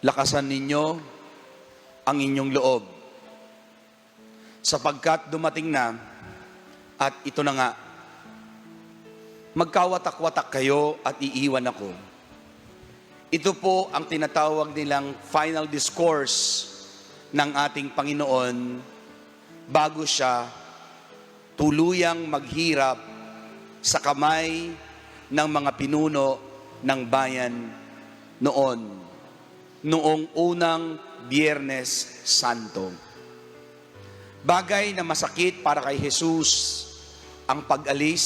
Lakasan ninyo ang inyong loob, sapagkat dumating na, at ito na nga, magkawatak-watak kayo at iiwan ako. Ito po ang tinatawag nilang final discourse ng ating Panginoon bago siya tuluyang maghirap sa kamay ng mga pinuno ng bayan noong unang Biyernes Santo. Bagay na masakit para kay Jesus ang pag-alis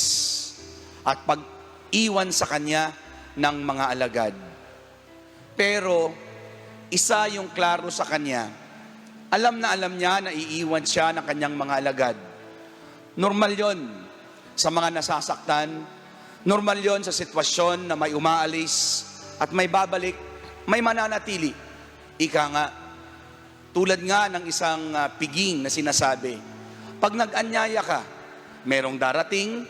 at pag-iwan sa kanya ng mga alagad. Pero isa yung klaro sa kanya. Alam na alam niya na iiwan siya ng kanyang mga alagad. Normal yon sa mga nasasaktan. Normal yon sa sitwasyon na may umaalis at may babalik, may mananatili. Ika nga, tulad nga ng isang piging na sinasabi, pag nag-anyaya ka, merong darating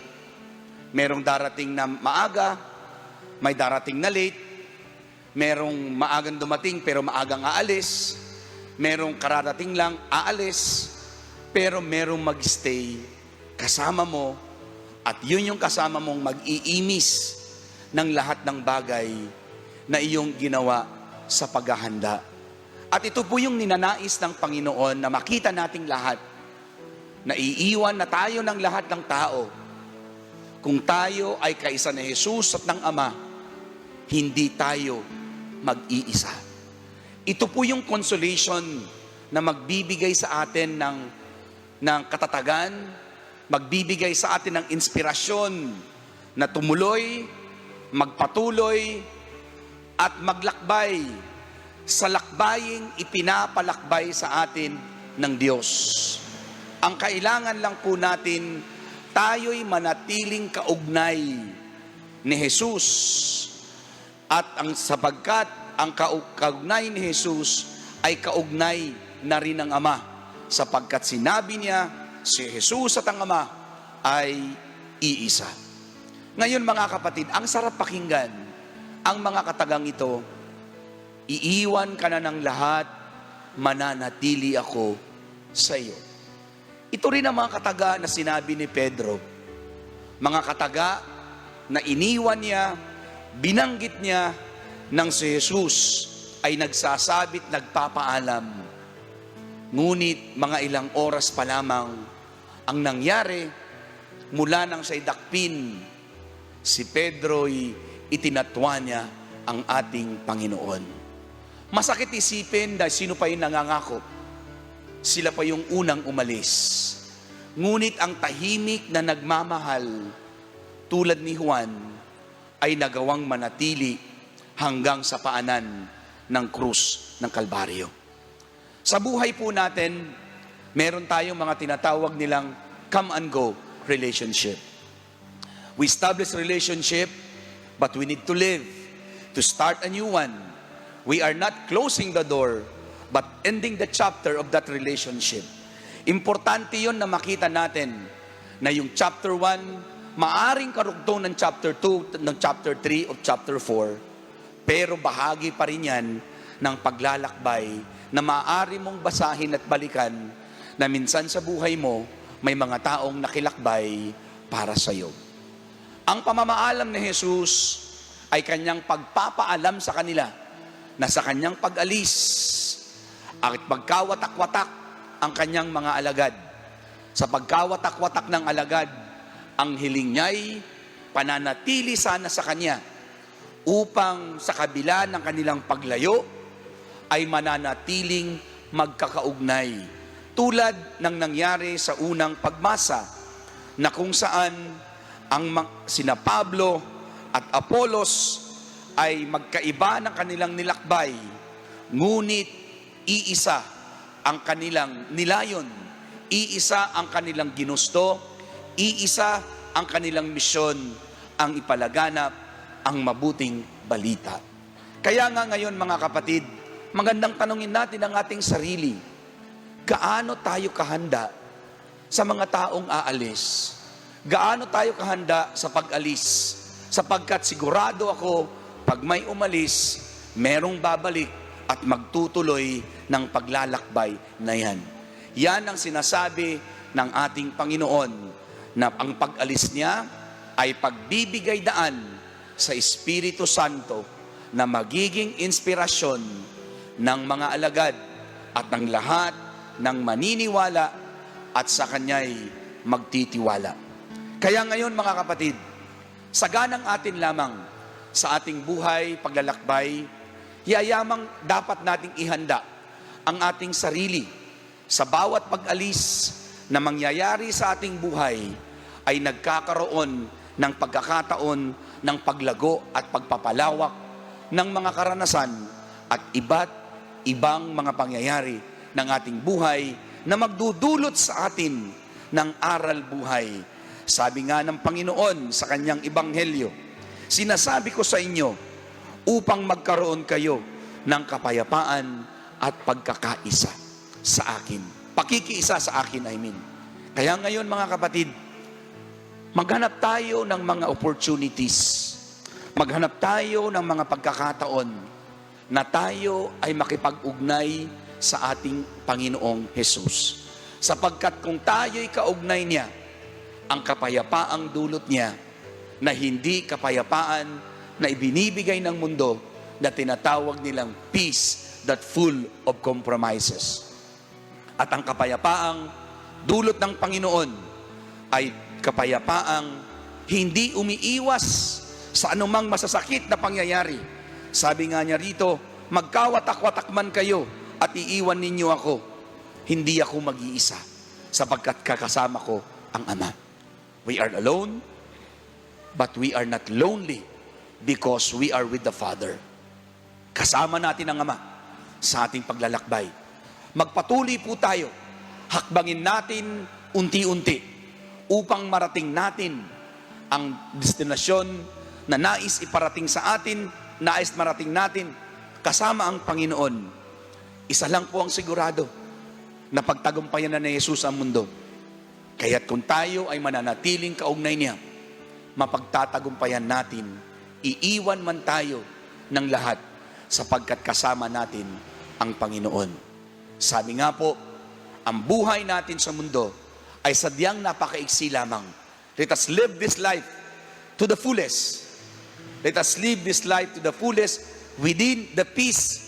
na maaga, may darating na late, merong maagang dumating pero maagang aalis, merong kararating lang aalis, pero merong mag-stay kasama mo, at yun yung kasama mong mag-iimis ng lahat ng bagay na iyong ginawa sa paghahanda. At ito po yung ninanais ng Panginoon na makita nating lahat, na iiwan na tayo ng lahat ng tao. Kung tayo ay kaisa ni Jesus at ng Ama, hindi tayo mag-iisa. Ito po yung consolation na magbibigay sa atin ng katatagan, magbibigay sa atin ng inspirasyon na tumuloy, magpatuloy, at maglakbay sa lakbaying ipinapalakbay sa atin ng Diyos. Ang kailangan lang po natin, tayo'y manatiling kaugnay ni Jesus. At sapagkat ang kaugnay ni Jesus ay kaugnay na rin ng Ama, sapagkat sinabi niya, si Jesus at ang Ama ay iisa. Ngayon mga kapatid, ang sarap pakinggan ang mga katagang ito. Iiwan ka na ng lahat, mananatili ako sa iyo. Ito rin ang mga kataga na sinabi ni Pedro. Mga kataga na iniwan niya, binanggit niya nang si Jesus ay nagsasabit, nagpapaalam. Ngunit mga ilang oras pa lamang ang nangyari, mula nang siya'y dakpin, si Pedro'y itinatwa niya ang ating Panginoon. Masakit isipin dahil sino pa yung nangangako? Sila pa yung unang umalis. Ngunit ang tahimik na nagmamahal, tulad ni Juan, ay nagawang manatili hanggang sa paanan ng krus ng Kalbaryo. Sa buhay po natin, meron tayong mga tinatawag nilang come and go relationship. We establish relationship, but we need to live, to start a new one. We are not closing the door, but ending the chapter of that relationship. Importante yon na makita natin na yung chapter 1, maaring karugtong ng chapter 2, ng chapter 3, of chapter 4, pero bahagi pa rin yan ng paglalakbay na maaari mong basahin at balikan na minsan sa buhay mo, may mga taong nakilakbay para sa iyo. Ang pamamaalam ni Jesus ay kanyang pagpapaalam sa kanila na sa kanyang pag-alis at pagkawatak-watak ang kanyang mga alagad. Sa pagkawatak-watak ng alagad, ang hiling niya'y pananatili sana sa kanya upang sa kabila ng kanilang paglayo ay mananatiling magkakaugnay. Tulad ng nangyari sa unang pagmasa na kung saan sina Pablo at Apolos ay magkaiba ng kanilang nilakbay, ngunit iisa ang kanilang nilayon, iisa ang kanilang ginusto, iisa ang kanilang misyon, ang ipalaganap ang mabuting balita. Kaya nga ngayon mga kapatid, magandang tanungin natin ang ating sarili. Gaano tayo kahanda sa mga taong aalis? Gaano tayo kahanda sa pag-alis? Sapagkat sigurado ako, pag may umalis, merong babalik at magtutuloy ng paglalakbay na yan. Yan ang sinasabi ng ating Panginoon na ang pag-alis niya ay pagbibigay daan sa Espiritu Santo na magiging inspirasyon ng mga alagad at ng lahat ng maniniwala at sa Kanya'y magtitiwala. Kaya ngayon mga kapatid, saganang atin lamang sa ating buhay, paglalakbay, yayamang dapat nating ihanda ang ating sarili sa bawat pag-alis na mangyayari sa ating buhay ay nagkakaroon ng pagkakataon ng paglago at pagpapalawak ng mga karanasan at iba't ibang mga pangyayari ng ating buhay na magdudulot sa atin ng aral buhay. Sabi nga ng Panginoon sa Kanyang Ebanghelyo, sinasabi ko sa inyo upang magkaroon kayo ng kapayapaan at pagkakaisa sa akin. Pakikiisa sa akin, I mean. Kaya ngayon mga kapatid, maghanap tayo ng mga opportunities. Maghanap tayo ng mga pagkakataon na tayo ay makipag-ugnay sa ating Panginoong Hesus. Sapagkat kung tayo'y kaugnay niya, ang kapayapaang dulot niya na hindi kapayapaan na ibinibigay ng mundo na tinatawag nilang peace that full of compromises. At ang kapayapaang dulot ng Panginoon ay kapayapaang hindi umiiwas sa anumang masasakit na pangyayari. Sabi nga niya rito, magkawatak-watak man kayo at iiwan ninyo ako, hindi ako mag-iisa sapagkat kakasama ko ang Ama. We are alone, but we are not lonely because we are with the Father. Kasama natin ang Ama sa ating paglalakbay. Magpatuloy po tayo, hakbangin natin unti-unti upang marating natin ang destinasyon na nais iparating sa atin, nais marating natin kasama ang Panginoon. Isa lang po ang sigurado, na pagtagumpayan na ni Jesus ang mundo. Kaya't kung tayo ay mananatiling kaugnay niya, mapagtatagumpayan natin, iiwan man tayo ng lahat sapagkat kasama natin ang Panginoon. Sabi nga po, ang buhay natin sa mundo ay sadyang napakaiksi lamang. Let us live this life to the fullest. Let us live this life to the fullest within the peace,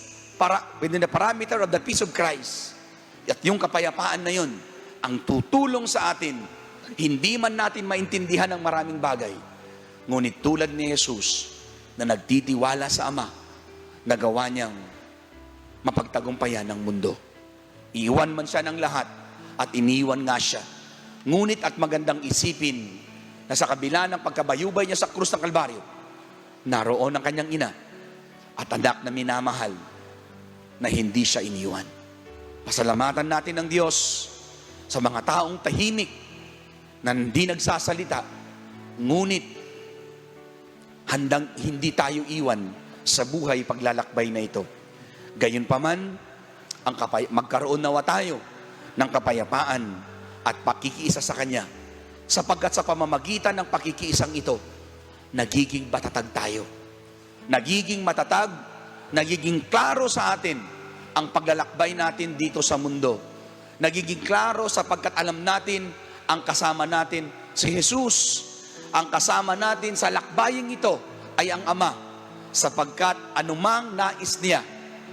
within the parameter of the peace of Christ. At yung kapayapaan na yun, ang tutulong sa atin, hindi man natin maintindihan ang maraming bagay, ngunit tulad ni Jesus na nagtitiwala sa Ama, nagawa niyang mapagtagumpayan ng mundo. Iwan man siya ng lahat at iniwan nga siya. Ngunit at magandang isipin na sa kabila ng pagkabayubay niya sa krus ng Kalbaryo, naroon ang kanyang ina at anak na minamahal na hindi siya iniwan. Pasalamatan natin ang Diyos sa mga taong tahimik na hindi nagsasalita, ngunit handang hindi tayo iwan sa buhay paglalakbay na ito. Gayunpaman, magkaroon nawa tayo ng kapayapaan at pakikiisa sa Kanya, sapagkat sa pamamagitan ng pakikiisang ito, nagiging matatag tayo. Nagiging matatag, nagiging klaro sa atin ang paglalakbay natin dito sa mundo. Nagiging klaro sapagkat alam natin ang kasama natin si Jesus. Ang kasama natin sa lakbaying ito ay ang Ama, sapagkat anumang nais niya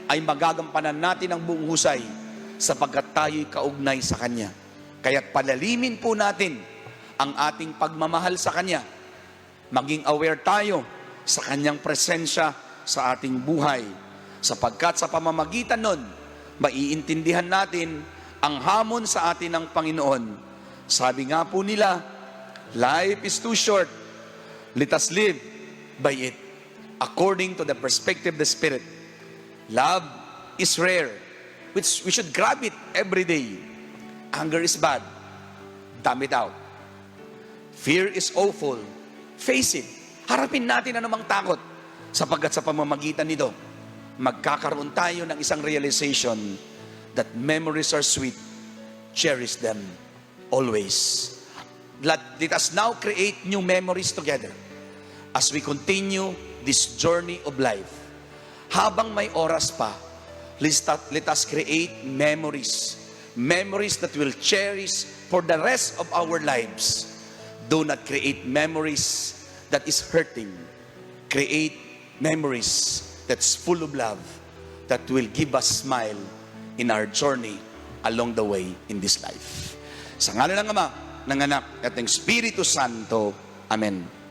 ay magagampanan natin ang buong husay sapagkat tayo'y kaugnay sa Kanya. Kaya't palalimin po natin ang ating pagmamahal sa Kanya. Maging aware tayo sa Kanyang presensya sa ating buhay. Sapagkat sa pamamagitan nun, maiintindihan natin ang hamon sa atin ng Panginoon. Sabi nga po nila, life is too short. Let us live by it according to the perspective of the Spirit. Love is rare, which we should grab it every day. Anger is bad. Dump it out. Fear is awful. Face it. Harapin natin anumang takot. Sapagkat sa pamamagitan nito, magkakaroon tayo ng isang realization that memories are sweet. Cherish them always. Let us now create new memories together as we continue this journey of life. Habang may oras pa, let us create memories. Memories that will cherish for the rest of our lives. Do not create memories that is hurting. Create memories that's full of love, that will give us smile in our journey along the way in this life. Sa ngalan ng Ama, ng Anak, at ng Espiritu Santo. Amen.